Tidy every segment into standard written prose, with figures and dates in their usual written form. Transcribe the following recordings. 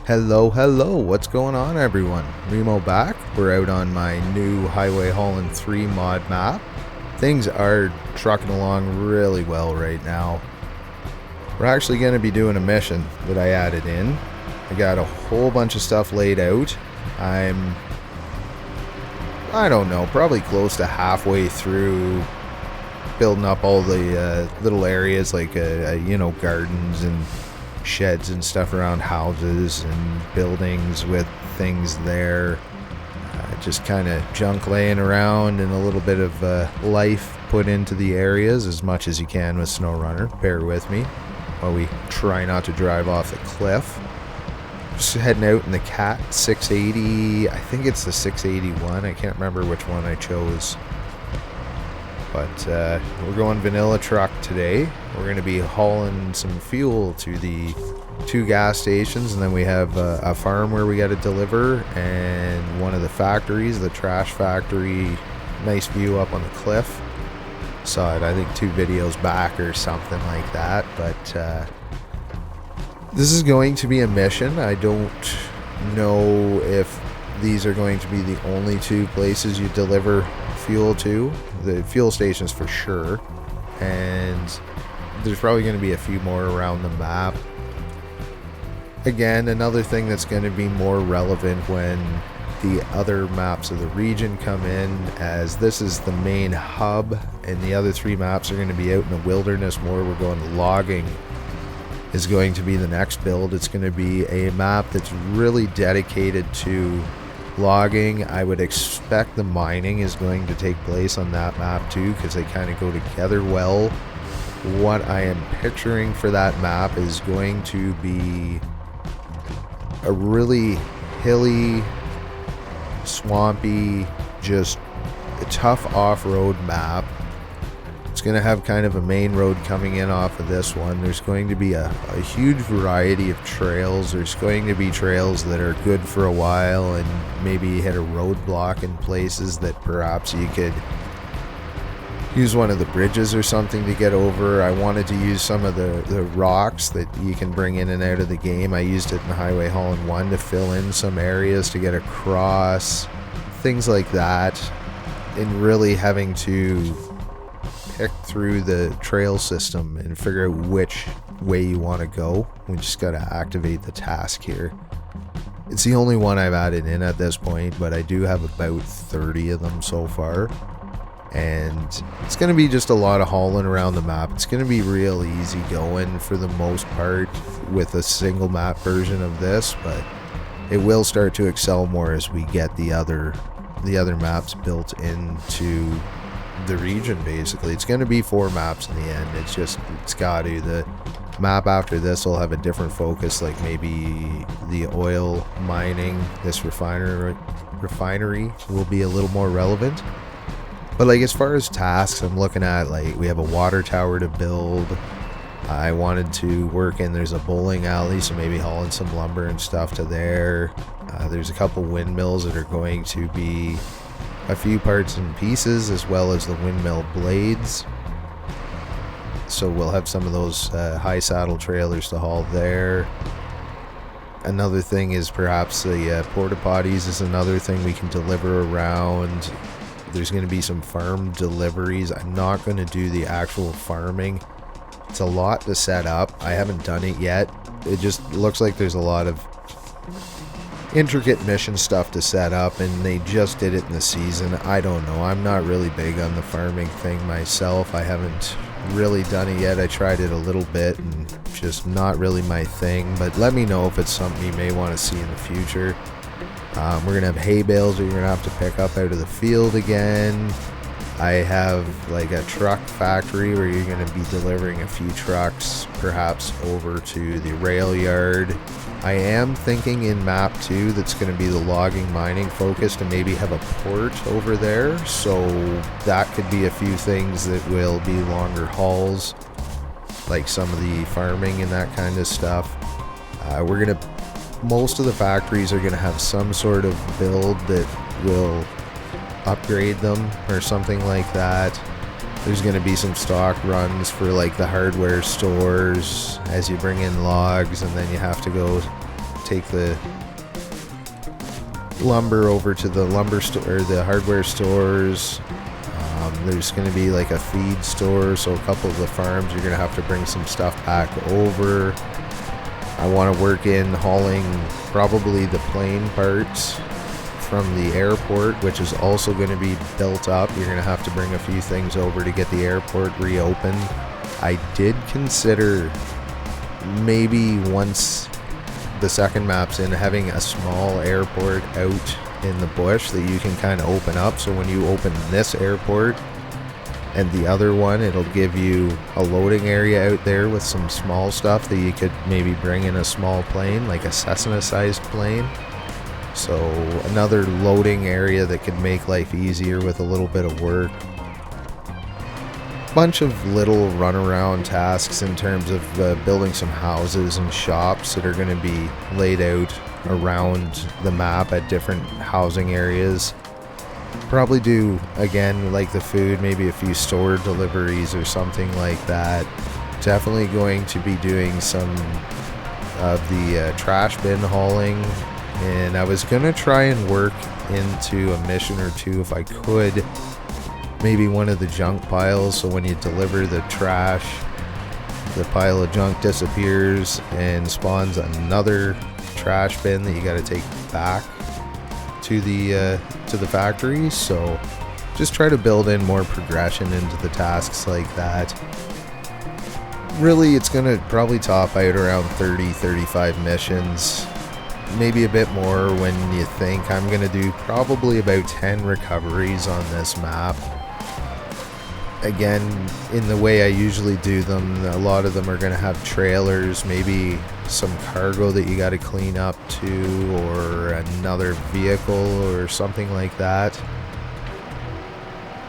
Hello, what's going on everyone? Remo back. We're out on my new Highway Haulin 3 mod map. Things are trucking along really well right now. We're actually going to be doing a mission that I added in. I got a whole bunch of stuff laid out. I don't know, probably close to halfway through building up all the little areas like, gardens and sheds and stuff around houses and buildings with things there. Just kind of junk laying around and a little bit of life put into the areas as much as you can with Snowrunner. Bear with me while we try not to drive off the cliff. Just heading out in the Cat 680. I think it's the 681. I can't remember which one I chose. But we're going vanilla truck today. We're going to be hauling some fuel to the 2 gas stations, and then we have a farm where we got to deliver, and one of the factories, the trash factory. Nice view up on the cliff. Saw it, I think, 2 videos back or something like that. But this is going to be a mission. I don't know if these are going to be the only 2 places you deliver fuel to. The fuel stations for sure, and there's probably going to be a few more around the map. Again, another thing that's going to be more relevant when the other maps of the region come in, as this is the main hub and the other 3 maps are going to be out in the wilderness more. We're going logging is going to be the next build. It's going to be a map that's really dedicated to logging. I would expect the mining is going to take place on that map too, because they kind of go together well. What I am picturing for that map is going to be a really hilly, swampy, just a tough off-road map. It's going to have kind of a main road coming in off of this one. There's going to be a huge variety of trails. There's going to be trails that are good for a while and maybe hit a roadblock in places that perhaps you could use one of the bridges or something to get over. I wanted to use some of the rocks that you can bring in and out of the game. I used it in the Highway Haulin 1 to fill in some areas to get across. Things like that. And really having to pick through the trail system and figure out which way you want to go. We just got to activate the task here. It's the only one I've added in at this point, but I do have about 30 of them so far. And it's going to be just a lot of hauling around the map. It's going to be real easy going for the most part with a single map version of this, but it will start to excel more as we get the other maps built into the region. Basically, it's going to be 4 maps in the end. It's got to. The map after this will have a different focus, like maybe the oil mining. This refinery will be a little more relevant. But like, as far as tasks, I'm looking at, like, we have a water tower to build. I wanted to work in, there's a bowling alley, so maybe hauling some lumber and stuff to there. There's a couple windmills that are going to be a few parts and pieces, as well as the windmill blades. So we'll have some of those high saddle trailers to haul there. Another thing is perhaps the porta potties is another thing we can deliver around. There's going to be some farm deliveries. I'm not going to do the actual farming. It's a lot to set up. I haven't done it yet. It just looks like there's a lot of intricate mission stuff to set up, and they just did it in the season. I don't know. I'm not really big on the farming thing myself. I haven't really done it yet. I tried it a little bit and just not really my thing, but let me know if it's something you may want to see in the future. We're going to have hay bales that you're going to have to pick up out of the field again. I have like a truck factory where you're going to be delivering a few trucks perhaps over to the rail yard. I am thinking in map 2 that's going to be the logging mining focus to maybe have a port over there, so that could be a few things that will be longer hauls, like some of the farming and that kind of stuff. Most of the factories are going to have some sort of build that will upgrade them or something like that. There's going to be some stock runs for like the hardware stores as you bring in logs, and then you have to go take the lumber over to the lumber store, or the hardware stores. There's going to be like a feed store, so a couple of the farms you're going to have to bring some stuff back over. I want to work in hauling probably the plane parts from the airport, which is also going to be built up. You're going to have to bring a few things over to get the airport reopened. I did consider maybe once the second map's in, having a small airport out in the bush that you can kind of open up, so when you open this airport and the other one, it'll give you a loading area out there with some small stuff that you could maybe bring in a small plane, like a Cessna sized plane. So another loading area that could make life easier with a little bit of work. Bunch of little runaround tasks in terms of building some houses and shops that are going to be laid out around the map at different housing areas. Probably do, again, like the food, maybe a few store deliveries or something like that. Definitely going to be doing some of the trash bin hauling, and I was going to try and work into a mission or two if I could. Maybe one of the junk piles, so when you deliver the trash, the pile of junk disappears and spawns another trash bin that you got to take back to the factory. So just try to build in more progression into the tasks like that. Really, it's going to probably top out around 30-35 missions, maybe a bit more when you think. I'm going to do probably about 10 recoveries on this map. Again, in the way I usually do them, a lot of them are going to have trailers, maybe some cargo that you got to clean up to, or another vehicle or something like that.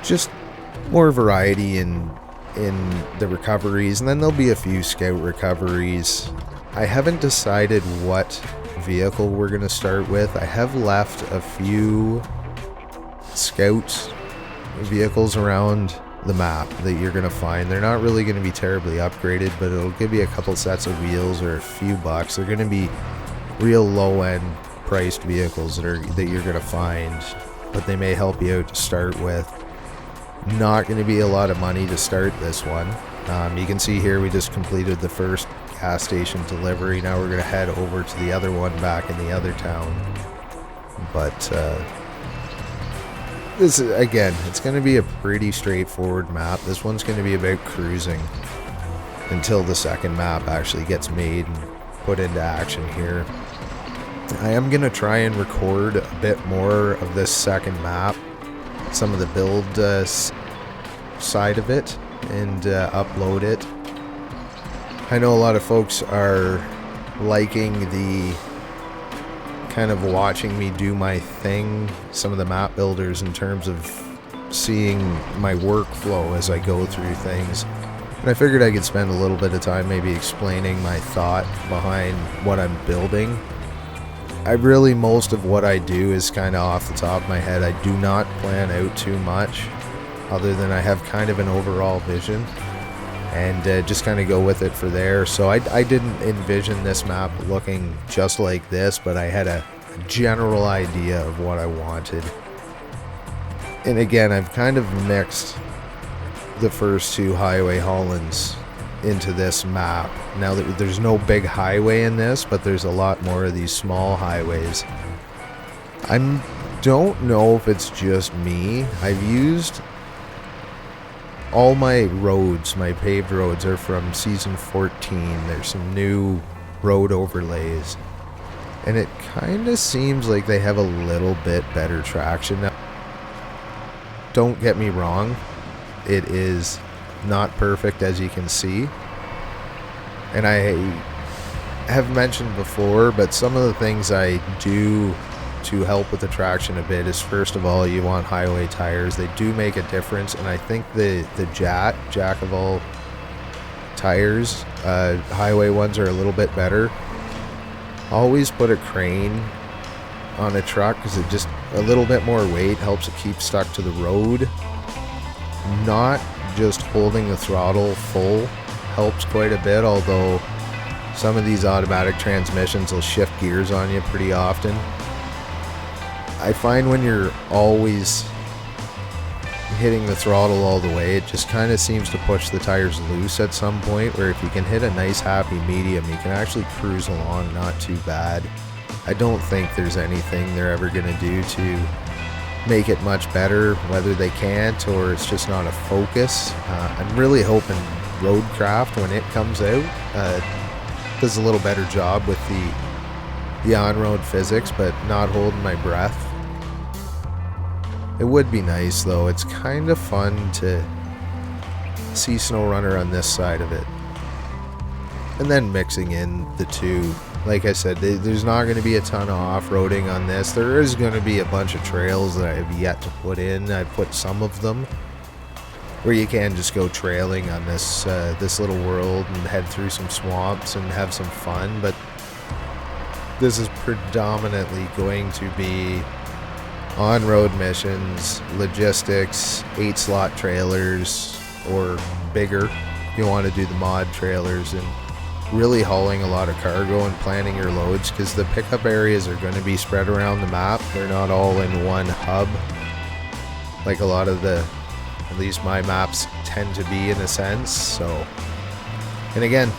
Just more variety in the recoveries, and then there'll be a few scout recoveries. I haven't decided what vehicle we're going to start with. I have left a few scout vehicles around the map that you're going to find. They're not really going to be terribly upgraded, but it'll give you a couple sets of wheels or a few bucks. They're going to be real low-end priced vehicles that you're going to find, but they may help you out to start with. Not going to be a lot of money to start this one. You can see here we just completed the first gas station delivery. Now we're going to head over to the other one back in the other town. But this is, again, it's going to be a pretty straightforward map. This one's going to be about cruising until the second map actually gets made and put into action here. I am going to try and record a bit more of this second map, some of the build side of it, and upload it. I know a lot of folks are liking the kind of watching me do my thing, some of the map builders, in terms of seeing my workflow as I go through things. And I figured I could spend a little bit of time maybe explaining my thought behind what I'm building. Most of what I do is kind of off the top of my head. I do not plan out too much, other than I have kind of an overall vision, and just kind of go with it for there. So I didn't envision this map looking just like this, but I had a general idea of what I wanted. And again, I've kind of mixed the first two Highway Haulins into this map. Now that there's no big highway in this, but there's a lot more of these small highways. I don't know if it's just me. I've used all my roads, my paved roads, are from season 14. There's some new road overlays, and it kind of seems like they have a little bit better traction now. Don't get me wrong, it is not perfect, as you can see, and I have mentioned before, but some of the things I do to help with the traction a bit is, first of all, you want highway tires. They do make a difference, and I think the jack of all tires, highway ones, are a little bit better. Always put a crane on a truck, because it just a little bit more weight helps it keep stuck to the road. Not just holding the throttle full helps quite a bit, although Some of these automatic transmissions will shift gears on you pretty often. I find when you're always hitting the throttle all the way, it just kind of seems to push the tires loose at some point, where if you can hit a nice happy medium, you can actually cruise along not too bad. I don't think there's anything they're ever going to do to make it much better, whether they can't or it's just not a focus. I'm really hoping Roadcraft, when it comes out, does a little better job with the on-road physics, but not holding my breath. It would be nice though. It's kind of fun to see Snowrunner on this side of it, and then mixing in the two. Like I said, there's not going to be a ton of off-roading on this. There is going to be a bunch of trails that I have yet to put in. I put some of them where you can just go trailing on this this little world and head through some swamps and have some fun, but this is predominantly going to be on-road missions, logistics, 8-slot trailers, or bigger. You want to do the mod trailers, and really hauling a lot of cargo and planning your loads, because the pickup areas are going to be spread around the map. They're not all in one hub like a lot of the, at least my maps tend to be in a sense. So, and again,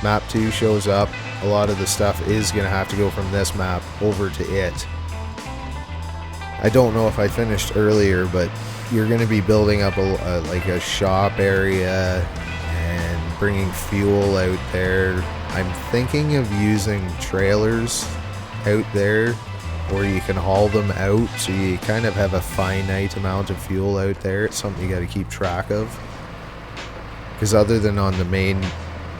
map 2 shows up. A lot of the stuff is going to have to go from this map over to it. I don't know if I finished earlier, but you're going to be building up like a shop area and bringing fuel out there. I'm thinking of using trailers out there, or you can haul them out, so you kind of have a finite amount of fuel out there. It's something you got to keep track of, because other than on the main,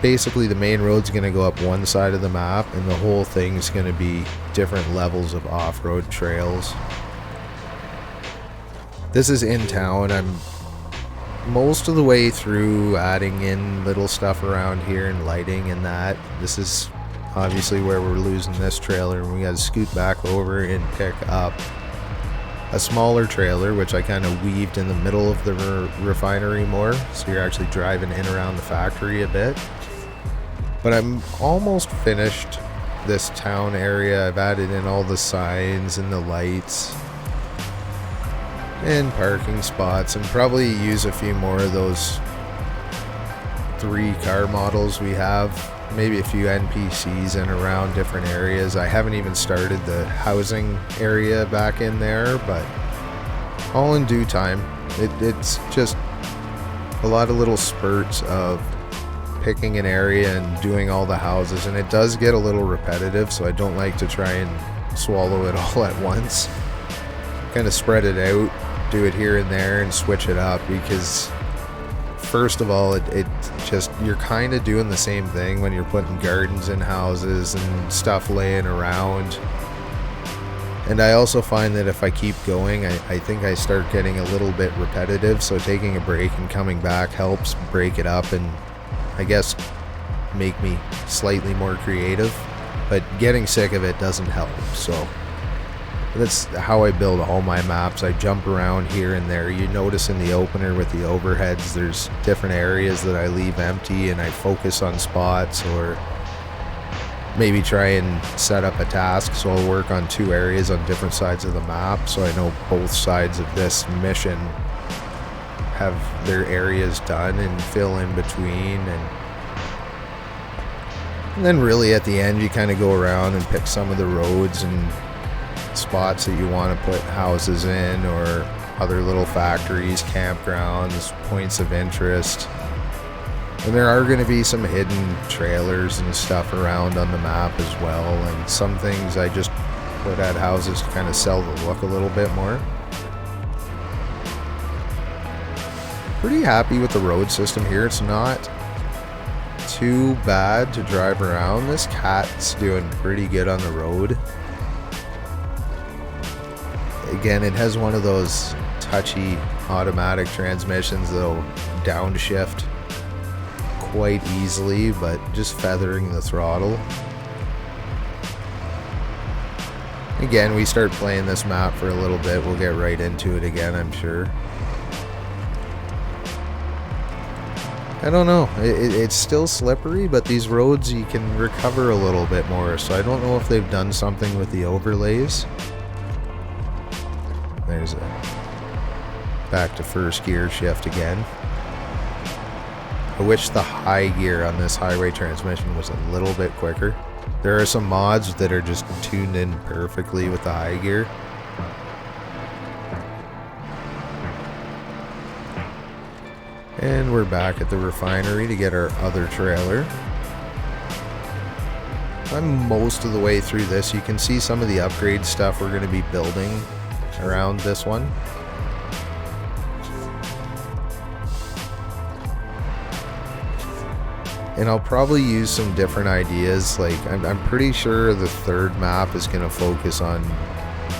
basically the main road's going to go up one side of the map, and the whole thing's going to be different levels of off-road trails. This is in town. I'm most of the way through adding in little stuff around here and lighting and that. This is obviously where we're losing this trailer, and we got to scoot back over and pick up a smaller trailer, which I kind of weaved in the middle of the refinery more, so you're actually driving in around the factory a bit. But I'm almost finished this town area. I've added in all the signs and the lights and parking spots, and probably use a few more of those 3 car models we have, maybe a few NPCs in around different areas. I haven't even started the housing area back in there, but all in due time. It's just a lot of little spurts of picking an area and doing all the houses, and it does get a little repetitive, so I don't like to try and swallow it all at once. Kind of spread it out, do it here and there, and switch it up, because first of all, it just, you're kind of doing the same thing when you're putting gardens in houses and stuff laying around. And I also find that if I keep going, I think I start getting a little bit repetitive, so taking a break and coming back helps break it up and I guess make me slightly more creative, but getting sick of it doesn't help. So that's how I build all my maps. I jump around here and there. You notice in the opener with the overheads, there's different areas that I leave empty, and I focus on spots, or maybe try and set up a task, so I'll work on 2 areas on different sides of the map, so I know both sides of this mission have their areas done and fill in between. And then really at the end, you kind of go around and pick some of the roads and spots that you want to put houses in, or other little factories, campgrounds, points of interest. And there are going to be some hidden trailers and stuff around on the map as well, and some things I just put at houses to kind of sell the look a little bit more. Pretty happy with the road system here. It's not too bad to drive around. This cat's doing pretty good on the road. Again, it has one of those touchy automatic transmissions that'll downshift quite easily, but just feathering the throttle. Again, we start playing this map for a little bit, we'll get right into it again, I'm sure. I don't know. It's still slippery, but these roads you can recover a little bit more. So I don't know if they've done something with the overlays. There's a back to first gear shift again. I wish the high gear on this highway transmission was a little bit quicker. There are some mods that are just tuned in perfectly with the high gear. And we're back at the refinery to get our other trailer. I'm most of the way through this. You can see some of the upgrade stuff we're going to be building around this one. And I'll probably use some different ideas. Like I'm pretty sure the third map is going to focus on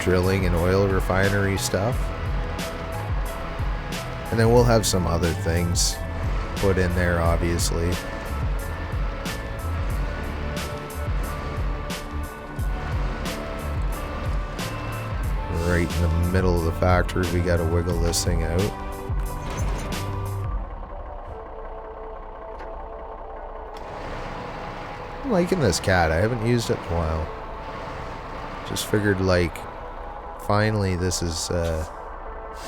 drilling and oil refinery stuff. And then we'll have some other things put in there, obviously. Right in the middle of the factory, we got to wiggle this thing out. I'm liking this cat. I haven't used it in a while. Just figured, like, finally this is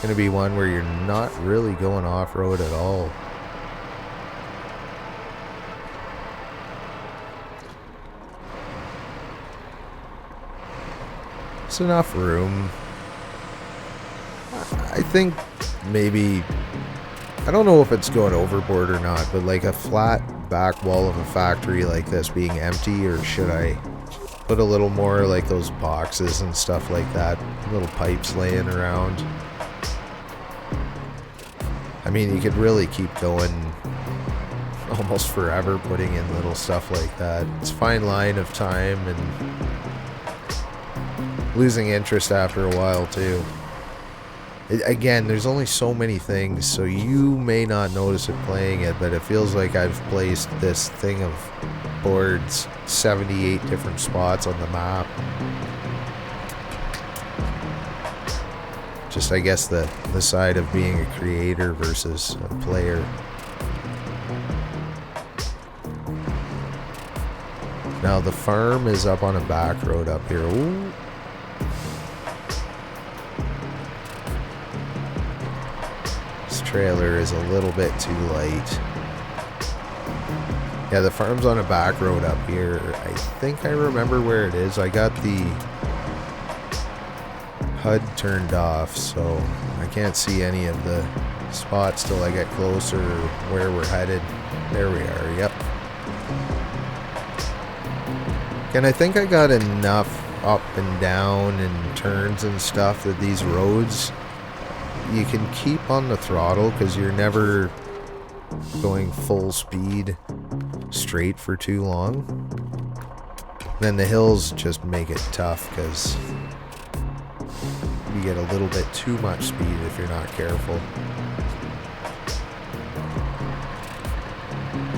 gonna be one where you're not really going off-road at all. It's enough room. I think maybe, I don't know if it's going overboard or not, but like a flat back wall of a factory like this being empty, or should I put a little more like those boxes and stuff like that, little pipes laying around. I mean, you could really keep going almost forever putting in little stuff like that. It's a fine line of time and losing interest after a while too. Again, there's only so many things, so you may not notice it playing it, but it feels like I've placed this thing of boards 78 different spots on the map. Just, I guess, the side of being a creator versus a player. Now the farm is up on a back road up here. Ooh. This trailer is a little bit too light. Yeah, the farm's on a back road up here. I think I remember where it is. I got the HUD turned off, so I can't see any of the spots till I get closer where we're headed. There we are, yep. And I think I got enough up and down and turns and stuff that these roads, you can keep on the throttle because you're never going full speed straight for too long. Then the hills just make it tough because you get a little bit too much speed if you're not careful.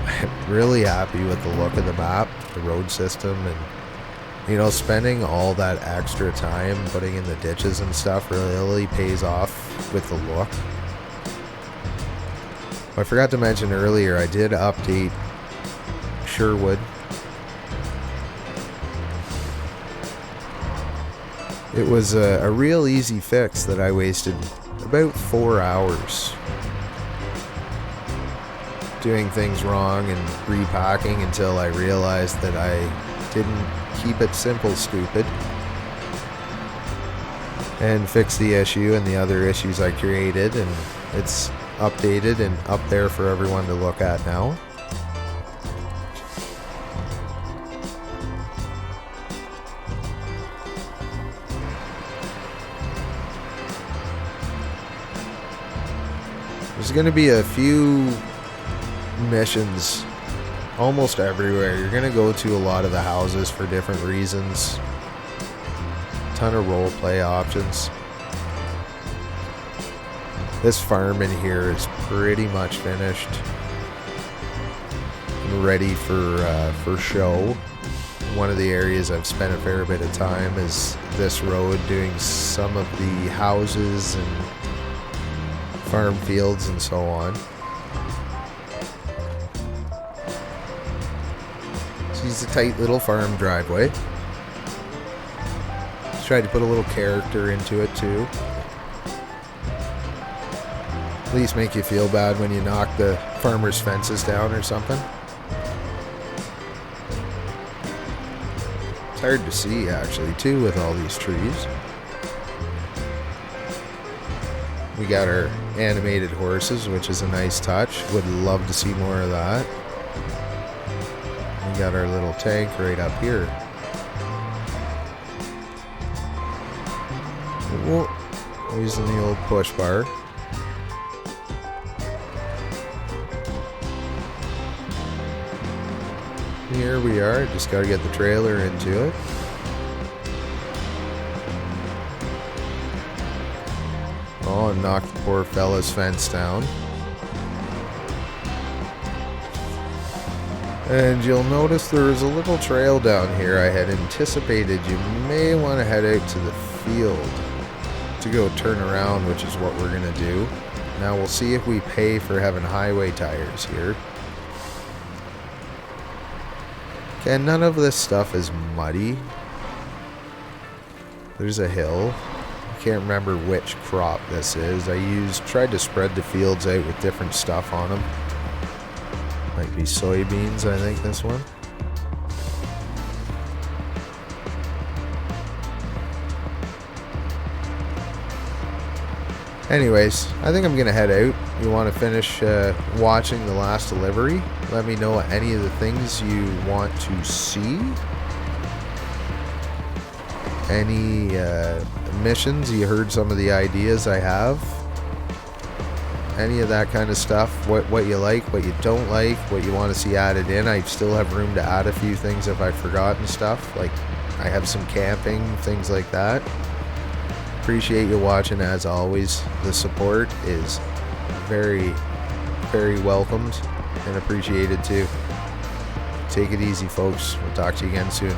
I'm really happy with the look of the map, the road system, and you know, spending all that extra time putting in the ditches and stuff really pays off with the look. I forgot to mention earlier, I did update Sherwood. It was a real easy fix that I wasted about 4 hours doing things wrong and repacking until I realized that I didn't keep it simple, stupid, and fix the issue and the other issues I created, and it's updated and up there for everyone to look at now. There's going to be a few missions almost everywhere. You're going to go to a lot of the houses for different reasons. Ton of roleplay options. This farm in here is pretty much finished and ready for show. One of the areas I've spent a fair bit of time is this road, doing some of the houses and farm fields and so on. He's a tight little farm driveway. Just tried to put a little character into it too. At least make you feel bad when you knock the farmer's fences down or something. It's hard to see actually too with all these trees. We got our animated horses, which is a nice touch. Would love to see more of that. We got our little tank right up here. Whoa. Using the old push bar. Here we are, just gotta get the trailer into it. Oh, and knocked the poor fella's fence down. And you'll notice there is a little trail down here. I had anticipated you may want to head out to the field to go turn around, which is what we're gonna do. Now we'll see if we pay for having highway tires here. Okay, none of this stuff is muddy. There's a hill. I can't remember which crop this is. Tried to spread the fields out with different stuff on them. Might be soybeans, I think, this one. Anyways, I think I'm gonna head out. You want to finish watching the last delivery? Let me know any of the things you want to see. Any missions? You heard some of the ideas I have. Any of that kind of stuff. What you like, what you don't like, what you want to see added in. I still have room to add a few things if I've forgotten stuff. Like I have some camping, things like that. Appreciate you watching as always. The support is very, very welcomed and appreciated too. Take it easy, folks. We'll talk to you again soon.